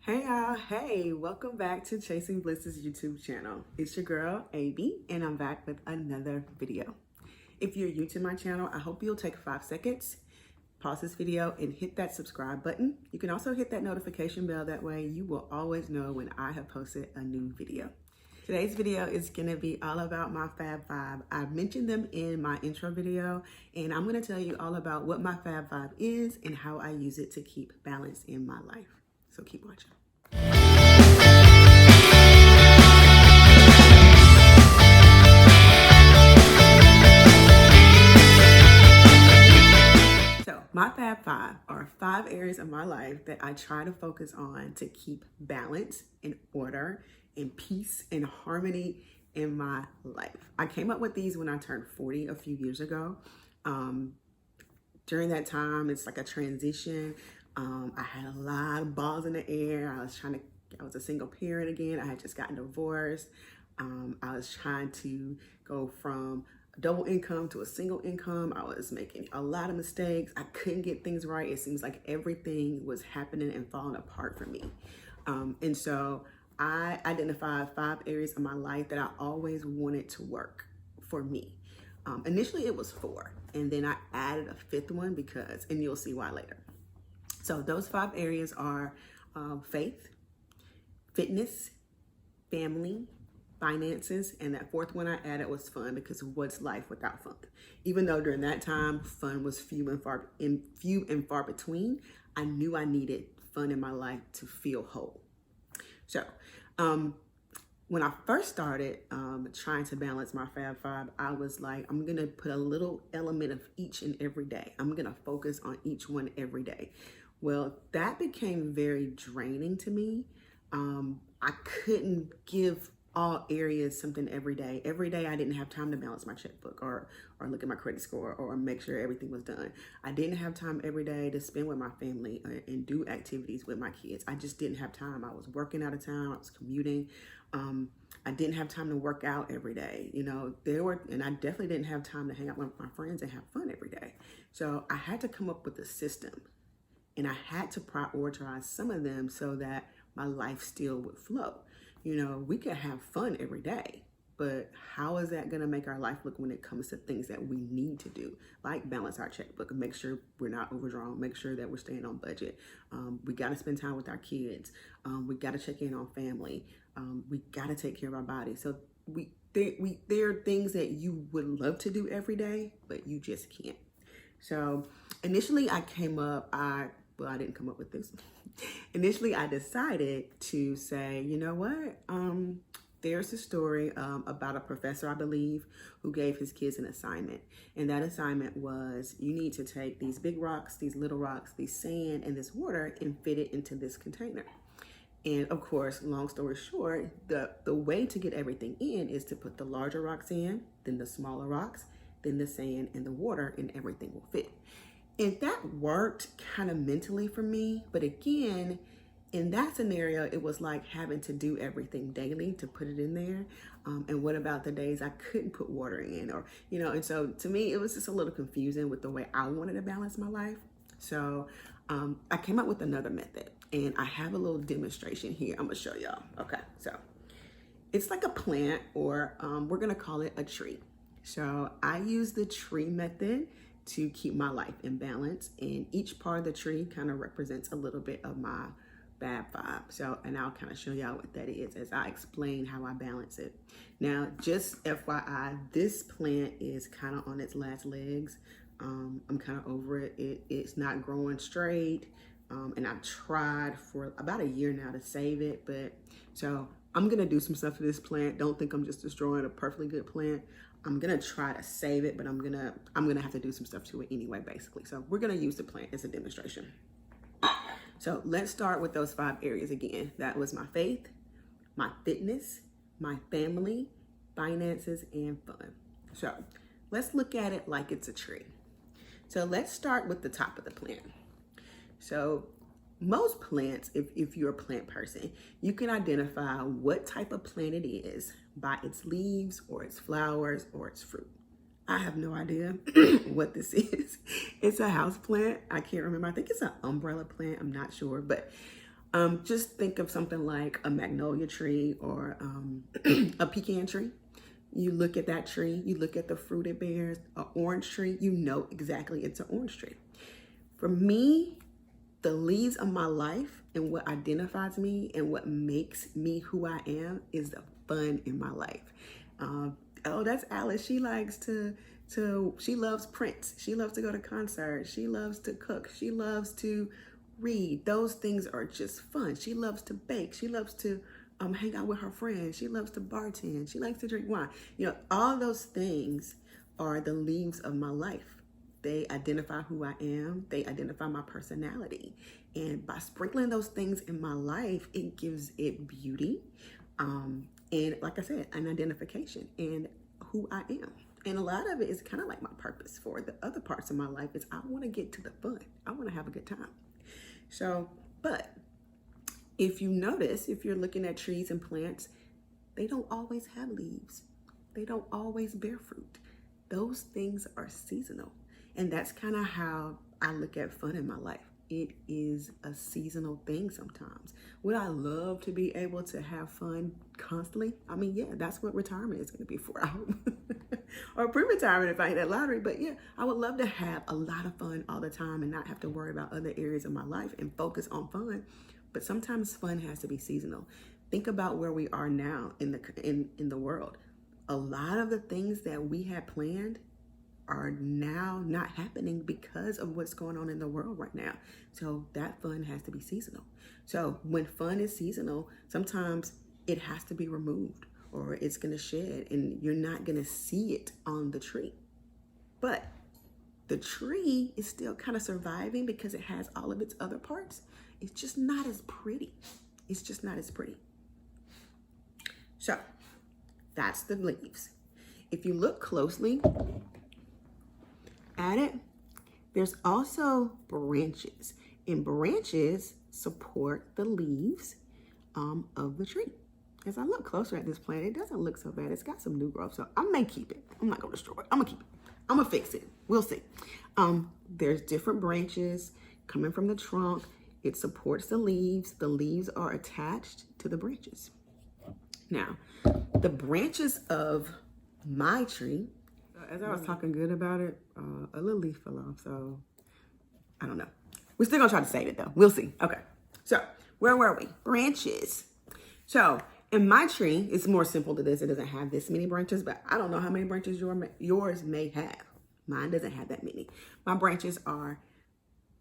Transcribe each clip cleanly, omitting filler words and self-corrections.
Hey y'all, hey, welcome back to Chasing Bliss's YouTube channel. It's your girl, AB, and I'm back with another video. If you're new to my channel, I hope you'll take 5 seconds, pause this video, and hit that subscribe button. You can also hit that notification bell, that way you will always know when I have posted a new video. Today's video is gonna be all about my Fab Five. I mentioned them in my intro video, and I'm gonna tell you all about what my Fab Five is and how I use it to keep balance in my life. So keep watching. So my Fab Five are 5 areas of my life that I try to focus on to keep balance and order and peace and harmony in my life. I came up with these when I turned 40 a few years ago. During that time, it's like a transition. I had a lot of balls in the air. I was a single parent again. I had just gotten divorced. I was trying to go from double income to a single income. I was making a lot of mistakes. I couldn't get things right. It seems like everything was happening and falling apart for me. And so I identified 5 areas of my life that I always wanted to work for me. Initially it was 4, and then I added a 5th one and you'll see why later. So those 5 areas are faith, fitness, family, finances, and that 4th one I added was fun, because what's life without fun? Even though during that time fun was few and far between, I knew I needed fun in my life to feel whole. So when I first started trying to balance my Fab Five, I was like, I'm gonna put a little element of each and every day. I'm gonna focus on each one every day. Well, that became very draining to me. I couldn't give all areas something every day. Every day I didn't have time to balance my checkbook or look at my credit score or make sure everything was done. I didn't have time every day to spend with my family and do activities with my kids. I just didn't have time. I was working out of town, I was commuting. I didn't have time to work out every day. And I definitely didn't have time to hang out with my friends and have fun every day. So I had to come up with a system, and I had to prioritize some of them so that my life still would flow. We could have fun every day, but how is that gonna make our life look when it comes to things that we need to do, like balance our checkbook, make sure we're not overdrawn, make sure that we're staying on budget. We gotta spend time with our kids. We gotta check in on family. We gotta take care of our body. So there are things that you would love to do every day, but you just can't. So initially I didn't come up with this. Initially, I decided to say, you know what? There's a story about a professor, I believe, who gave his kids an assignment. And that assignment was, you need to take these big rocks, these little rocks, these sand, and this water and fit it into this container. And of course, long story short, the way to get everything in is to put the larger rocks in, then the smaller rocks, then the sand and the water, and everything will fit. And that worked kind of mentally for me. But again, in that scenario, it was like having to do everything daily to put it in there. And what about the days I couldn't put water in? And so to me, it was just a little confusing with the way I wanted to balance my life. So I came up with another method, and I have a little demonstration here. I'm gonna show y'all. Okay, so it's like a plant, or we're gonna call it a tree. So I use the tree method to keep my life in balance, and each part of the tree kind of represents a little bit of my Fab Five. And I'll kind of show y'all what that is as I explain how I balance it. Now, just FYI, this plant is kind of on its last legs. I'm kind of over it. It's not growing straight, and I've tried for about a year now to save it. So I'm gonna do some stuff to this plant. Don't think I'm just destroying a perfectly good plant. I'm gonna try to save it, but I'm gonna have to do some stuff to it anyway, basically. So we're gonna use the plant as a demonstration. So let's start with those 5 areas again. That was my faith, my fitness, my family, finances, and fun. So let's look at it like it's a tree. So let's start with the top of the plant. So most plants, if you're a plant person, you can identify what type of plant it is by its leaves or its flowers or its fruit. I have no idea what this is. It's a house plant. I can't remember. I think it's an umbrella plant. I'm not sure. But Just think of something like a magnolia tree or a pecan tree. You look at that tree, you look at the fruit it bears, an orange tree, you know exactly it's an orange tree. For me, the leaves of my life and what identifies me and what makes me who I am is the fun in my life. Oh, that's Alice. She likes she loves Prince. She loves to go to concerts. She loves to cook. She loves to read. Those things are just fun. She loves to bake. She loves to hang out with her friends. She loves to bartend. She likes to drink wine. All those things are the leaves of my life. They identify who I am. They identify my personality. And by sprinkling those things in my life, it gives it beauty. And like I said, an identification and who I am. And a lot of it is kind of like my purpose for the other parts of my life is I want to get to the fun. I want to have a good time. So, but if you notice, if you're looking at trees and plants, they don't always have leaves. They don't always bear fruit. Those things are seasonal. And that's kind of how I look at fun in my life. It is a seasonal thing sometimes. Would I love to be able to have fun constantly? I mean, yeah, that's what retirement is going to be for, I hope. Or pre-retirement if I hit that lottery. But yeah, I would love to have a lot of fun all the time and not have to worry about other areas of my life and focus on fun. But sometimes fun has to be seasonal. Think about where we are now in the world. A lot of the things that we had planned are now not happening because of what's going on in the world right now. So that fun has to be seasonal. So when fun is seasonal, sometimes it has to be removed or it's going to shed and you're not going to see it on the tree. But the tree is still kind of surviving because it has all of its other parts. It's just not as pretty. It's just not as pretty. So that's the leaves. If you look closely at it, there's also branches, and branches support the leaves of the tree. As I look closer at this plant, it doesn't look so bad. It's got some new growth, so I may keep it. I'm not gonna destroy it. I'm gonna keep it. I'm gonna fix it. We'll see. There's different branches coming from the trunk. It supports the leaves. The leaves are attached to the branches. Now, the branches of my tree, as I was talking good about it, a little leaf fell off, so I don't know. We're still gonna try to save it though. We'll see. Okay, so where were we? Branches. So in my tree, it's more simple to this. It doesn't have this many branches, but I don't know how many branches yours may have. Mine doesn't have that many. My branches are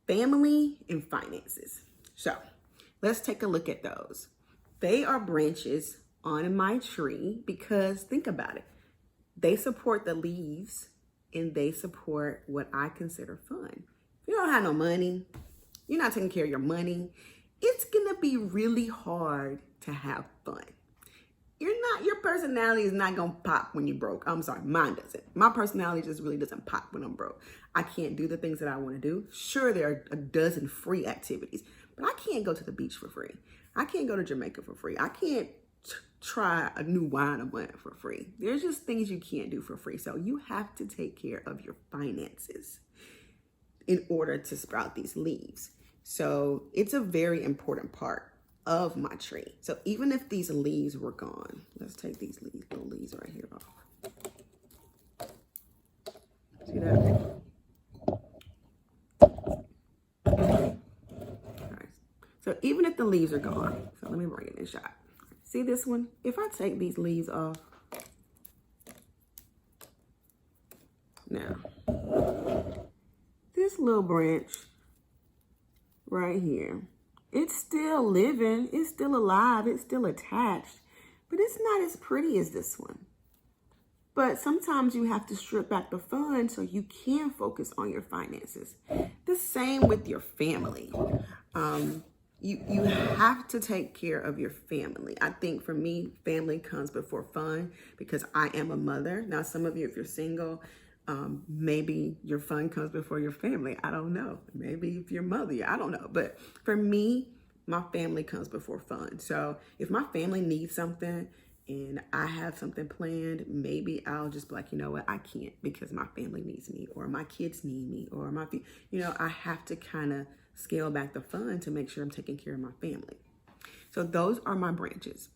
family and finances. So let's take a look at those. They are branches on my tree because think about it. They support the leaves and they support what I consider fun. If you don't have no money, you're not taking care of your money, it's gonna be really hard to have fun. Your personality is not gonna pop when you're broke. I'm sorry, mine doesn't. My personality just really doesn't pop when I'm broke. I can't do the things that I wanna do. Sure, there are a dozen free activities, but I can't go to the beach for free. I can't go to Jamaica for free. I can't try a new wine a month for free. There's just things you can't do for free. So you have to take care of your finances in order to sprout these leaves. So it's a very important part of my tree. So even if these leaves were gone, let's take these little leaves right here off. See that? All right. So even if the leaves are gone, so let me bring it in shot. See this one? If I take these leaves off, now, this little branch right here, it's still living, it's still alive, it's still attached, but it's not as pretty as this one. But sometimes you have to strip back the fun so you can focus on your finances. The same with your family. You have to take care of your family. I think for me, family comes before fun because I am a mother. Now, some of you, if you're single, maybe your fun comes before your family. I don't know. Maybe if you're mother, I don't know. But for me, my family comes before fun. So if my family needs something and I have something planned, maybe I'll just be like, you know what, I can't because my family needs me or my kids need me or I have to kind of scale back the fun to make sure I'm taking care of my family. So those are my branches.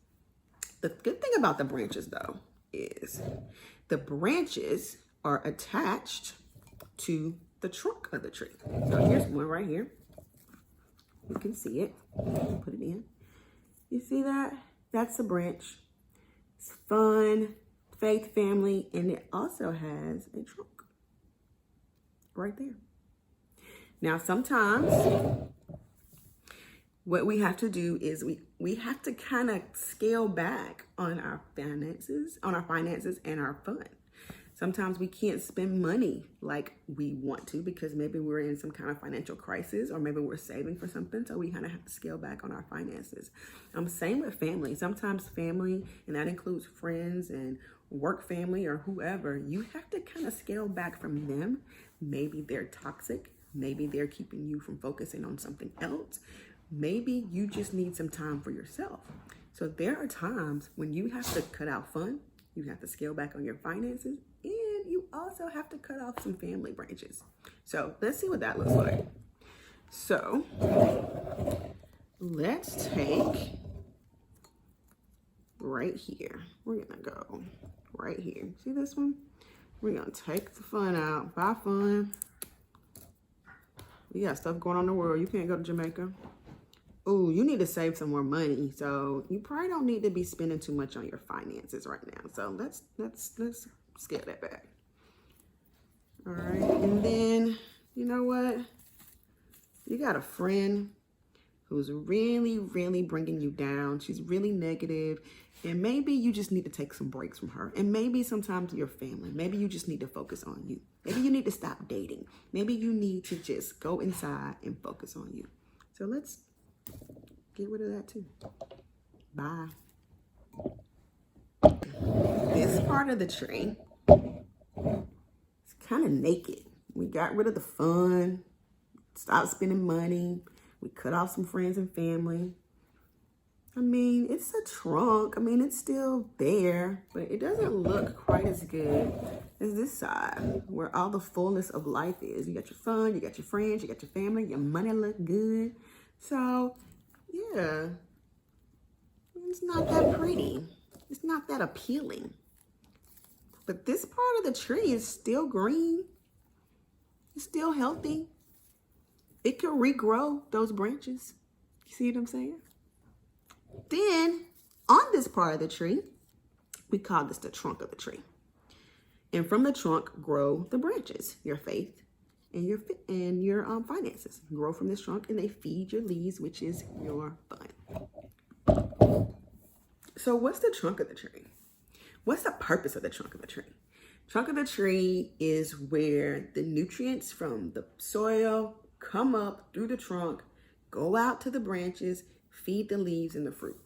The good thing about the branches though is the branches are attached to the trunk of the tree. So here's one right here. You can see it. Put it in. You see that? That's a branch. It's fun, faith, family, and it also has a trunk right there. Now, sometimes what we have to do is we have to kind of scale back on our finances and our fun. Sometimes we can't spend money like we want to because maybe we're in some kind of financial crisis, or maybe we're saving for something. So we kind of have to scale back on our finances. Same with family. Sometimes family, and that includes friends and work family or whoever, you have to kind of scale back from them. Maybe they're toxic. Maybe they're keeping you from focusing on something else. Maybe you just need some time for yourself. So there are times when you have to cut out fun. You have to scale back on your finances, and you also have to cut off some family branches. So let's see what that looks like. So let's take right here. We're gonna go right here. See this one? We're gonna take the fun out. Bye, fun. We got stuff going on in the world. You can't go to Jamaica. Oh, you need to save some more money. So you probably don't need to be spending too much on your finances right now. So let's scale that back. All right, and then you know what? You got a friend who's really, really bringing you down. She's really negative, and maybe you just need to take some breaks from her. And maybe sometimes your family. Maybe you just need to focus on you. Maybe you need to stop dating. Maybe you need to just go inside and focus on you. So let's get rid of that too. Bye. This part of the tree is kind of naked. We got rid of the fun, stopped spending money. We cut off some friends and family. I mean, it's a trunk. I mean, it's still there, but it doesn't look quite as good as this side where all the fullness of life is. You got your fun, you got your friends, you got your family, your money look good. So yeah, it's not that pretty. It's not that appealing. But this part of the tree is still green. It's still healthy. It can regrow those branches. You see what I'm saying? Then on this part of the tree, we call this the trunk of the tree. And from the trunk grow the branches, your faith and your finances grow from this trunk, and they feed your leaves, which is your fun. So what's the trunk of the tree? What's the purpose of the trunk of the tree? Trunk of the tree is where the nutrients from the soil come up through the trunk, go out to the branches, feed the leaves and the fruit.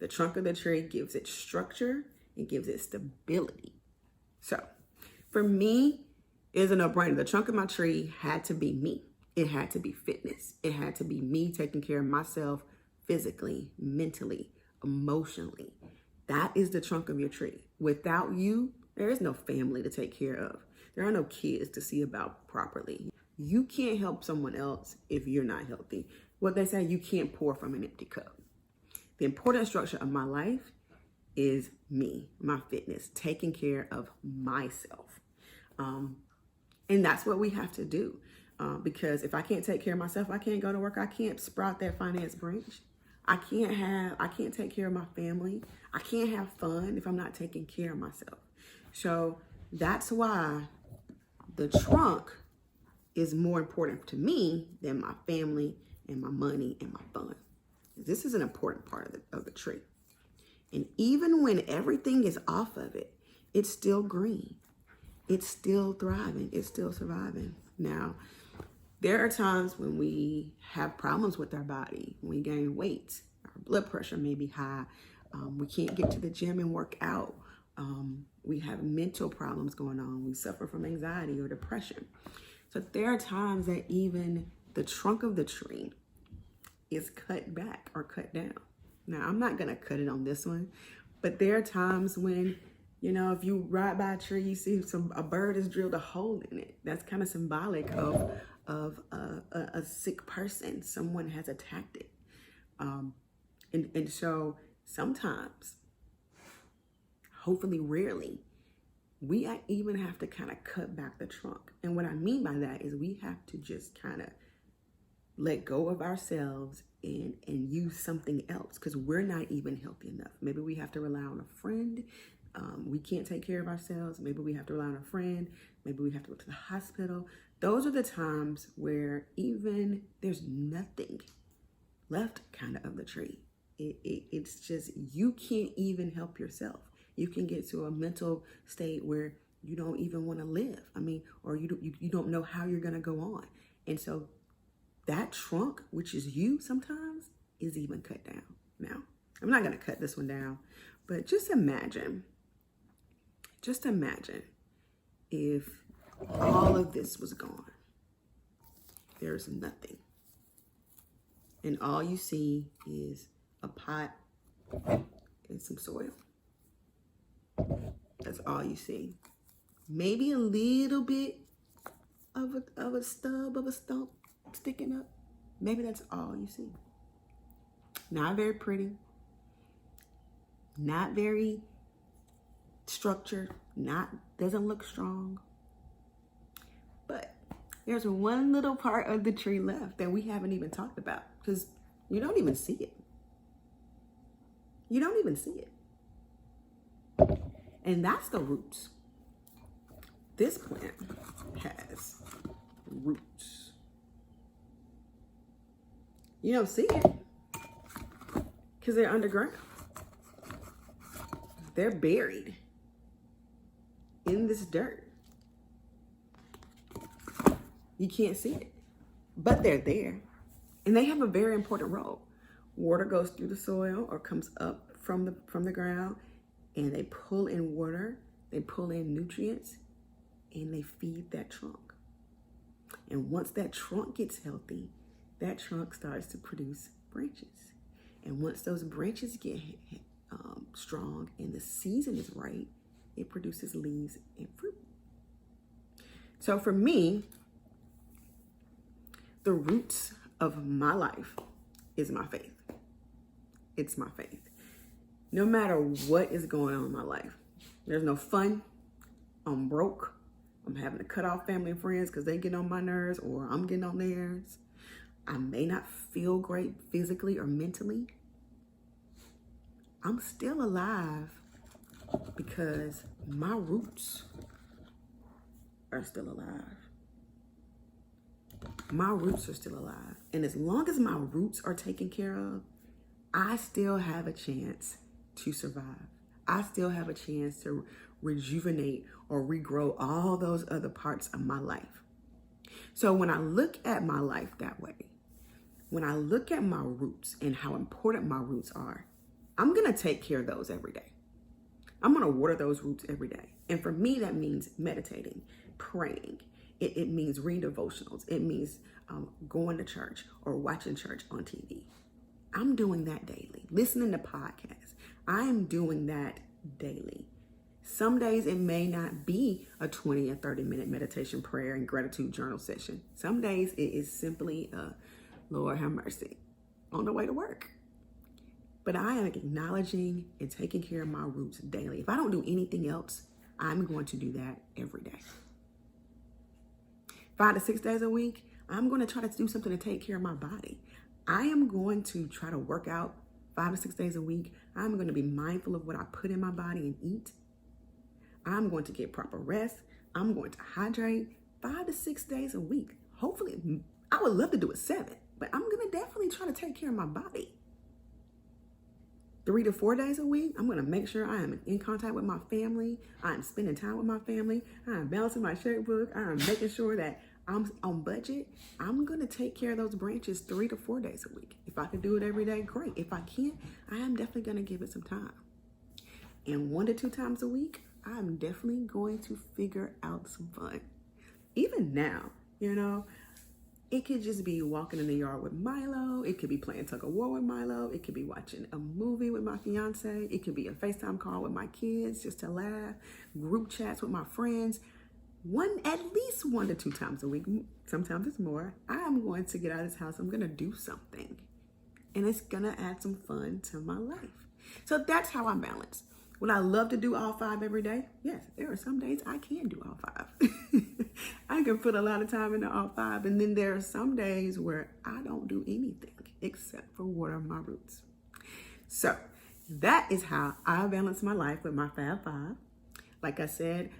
The trunk of the tree gives it structure and gives it stability. So for me, it's a no-brainer. The trunk of my tree had to be me. It had to be fitness. It had to be me taking care of myself physically, mentally, emotionally. That is the trunk of your tree. Without you, there is no family to take care of. There are no kids to see about properly. You can't help someone else if you're not healthy. What they say, you can't pour from an empty cup. The important structure of my life is me, my fitness, taking care of myself. And that's what we have to do. Because if I can't take care of myself, I can't go to work. I can't sprout that finance branch. I can't take care of my family. I can't have fun if I'm not taking care of myself. So that's why the trunk is more important to me than my family and my money and my fun. This is an important part of the tree. And even when everything is off of it, it's still green. It's still thriving. It's still surviving. Now, there are times when we have problems with our body. When we gain weight, our blood pressure may be high. We can't get to the gym and work out. We have mental problems going on. We suffer from anxiety or depression. So there are times that even the trunk of the tree is cut back or cut down. Now, I'm not gonna cut it on this one, but there are times when, you know, if you ride by a tree, you see a bird has drilled a hole in it. That's kind of symbolic of a sick person. Someone has attacked it. And so sometimes, hopefully rarely, we even have to kind of cut back the trunk. And what I mean by that is we have to just kind of let go of ourselves and use something else because we're not even healthy enough. Maybe we have to rely on a friend. We can't take care of ourselves. Maybe we have to rely on a friend. Maybe we have to go to the hospital. Those are the times where even there's nothing left kind of the tree. It's just, you can't even help yourself. You can get to a mental state where you don't even want to live. I mean, or you don't know how you're going to go on. And so that trunk, which is you sometimes, is even cut down. Now, I'm not going to cut this one down, but just imagine if all of this was gone. There's nothing. And all you see is a pot and some soil. That's all you see. Maybe a little bit of a stub of a stump sticking up. Maybe that's all you see. Not very pretty. Not very structured. Doesn't look strong. But there's one little part of the tree left that we haven't even talked about because you don't even see it. You don't even see it. And that's the roots. This plant has roots. You don't see it because they're underground. They're buried in this dirt. You can't see it, but they're there. And they have a very important role. Water goes through the soil or comes up from the ground, and they pull in water, they pull in nutrients, and they feed that trunk. And once that trunk gets healthy, that trunk starts to produce branches. And once those branches get strong and the season is right, it produces leaves and fruit. So for me, the roots of my life is my faith. It's my faith. No matter what is going on in my life, there's no fun. I'm broke. I'm having to cut off family and friends because they get on my nerves or I'm getting on theirs. I may not feel great physically or mentally. I'm still alive because my roots are still alive. My roots are still alive. And as long as my roots are taken care of, I still have a chance to survive. I still have a chance to rejuvenate or regrow all those other parts of my life. So when I look at my life that way, when I look at my roots and how important my roots are, I'm going to take care of those every day. I'm going to water those roots every day. And for me, that means meditating, praying. It means reading devotionals. It means going to church or watching church on TV. I'm doing that daily. Listening to podcasts. I am doing that daily. Some days it may not be a 20 or 30-minute meditation, prayer, and gratitude journal session. Some days it is simply Lord have mercy on the way to work. But I am acknowledging and taking care of my roots daily. If I don't do anything else, I'm going to do that every day. 5 to 6 days a week, I'm going to try to do something to take care of my body. I am going to try to work out 5 to 6 days a week. I'm going to be mindful of what I put in my body and eat. I'm going to get proper rest. I'm going to hydrate 5 to 6 days a week. Hopefully, I would love to do it 7, but I'm going to definitely try to take care of my body. 3 to 4 days a week, I'm going to make sure I am in contact with my family. I am spending time with my family. I am balancing my checkbook. I am making sure that I'm on budget. I'm going to take care of those branches 3 to 4 days a week. If I can do it every day, great. If I can't, I am definitely going to give it some time. And 1 to 2 times a week, I'm definitely going to figure out some fun. Even now, it could just be walking in the yard with Milo. It could be playing tug of war with Milo. It could be watching a movie with my fiance. It could be a FaceTime call with my kids just to laugh. Group chats with my friends. At least 1 to 2 times a week. Sometimes it's more. I am going to get out of this house. I'm going to do something. and it's gonna add some fun to my life. So that's how I balance. Would I love to do all 5 every day? Yes, there are some days I can do all 5. I can put a lot of time into all 5, and then there are some days where I don't do anything except for water my roots. So that is how I balance my life with my Fab Five. Like I said,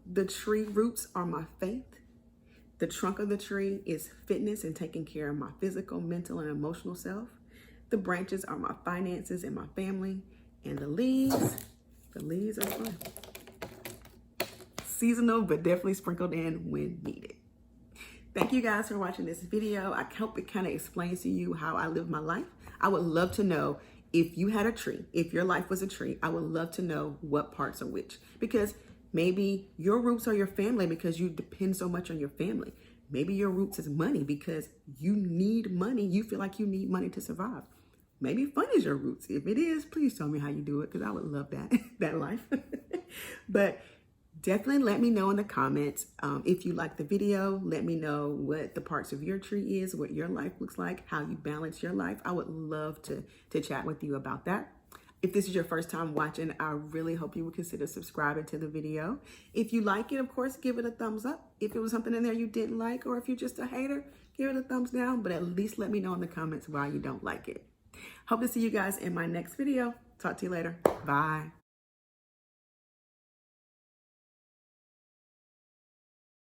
the tree roots are my faith. The trunk of the tree is fitness and taking care of my physical, mental, and emotional self. The branches are my finances and my family. And the leaves are fun. Seasonal, but definitely sprinkled in when needed. Thank you guys for watching this video. I hope it kind of explains to you how I live my life. I would love to know if you had a tree, if your life was a tree, I would love to know what parts are which. Because maybe your roots are your family because you depend so much on your family. Maybe your roots is money because you need money. You feel like you need money to survive. Maybe fun is your roots. If it is, please tell me how you do it because I would love that, that life. But definitely let me know in the comments if you like the video. Let me know what the parts of your tree is, what your life looks like, how you balance your life. I would love to chat with you about that. If this is your first time watching, I really hope you would consider subscribing to the video. If you like it, of course, give it a thumbs up. If it was something in there you didn't like, or if you're just a hater, give it a thumbs down, but at least let me know in the comments why you don't like it. Hope to see you guys in my next video. Talk to you later. Bye.